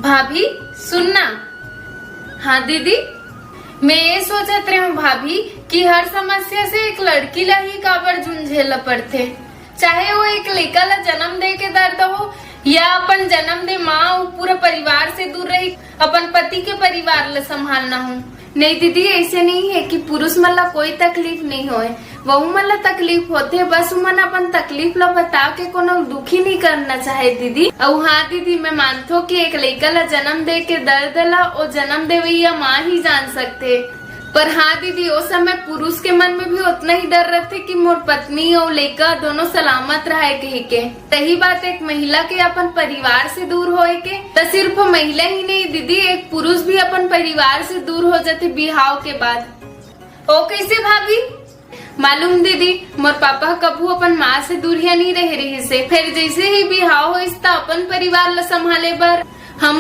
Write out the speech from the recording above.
भाभी सुनना। हाँ दीदी, मैं ये सोचत रही हूँ भाभी कि हर समस्या से एक लड़की ला ही काबर झुंझेला पड़थे, चाहे वो एक लड़का ला जन्म दे के दर्द हो या अपन जन्म दे माँ पूरा परिवार से दूर रही अपन पति के परिवार ला संभालना हो। नहीं दीदी, ऐसे नहीं है कि पुरुष मन ला कोई तकलीफ नहीं होए, वहू मन ला तकलीफ होते, बस उमन अपन तकलीफ ला बता के कोनो दुखी नहीं करना चाहे दीदी। और हाँ दीदी, मैं मानतो कि एक लड़का ला जन्म दे के दर्द ला वो जन्म देवैया माँ ही जान सकते, पर हाँ दीदी वो समय पुरुष के मन में भी उतना ही डर रहते कि मोर पत्नी और लड़का दोनों सलामत रहे कही के। सही बात, एक महिला के अपन परिवार से दूर होए के तो सिर्फ महिला ही नहीं दीदी, एक पुरुष भी अपन परिवार से दूर हो जाते बिहाव के बाद। ओ कैसे भाभी? मालूम दीदी, मोर पापा कभू अपन माँ से दूर या नहीं रह रही से, फिर जैसे ही बिहाव हो अपन परिवार ला संभाले बर हम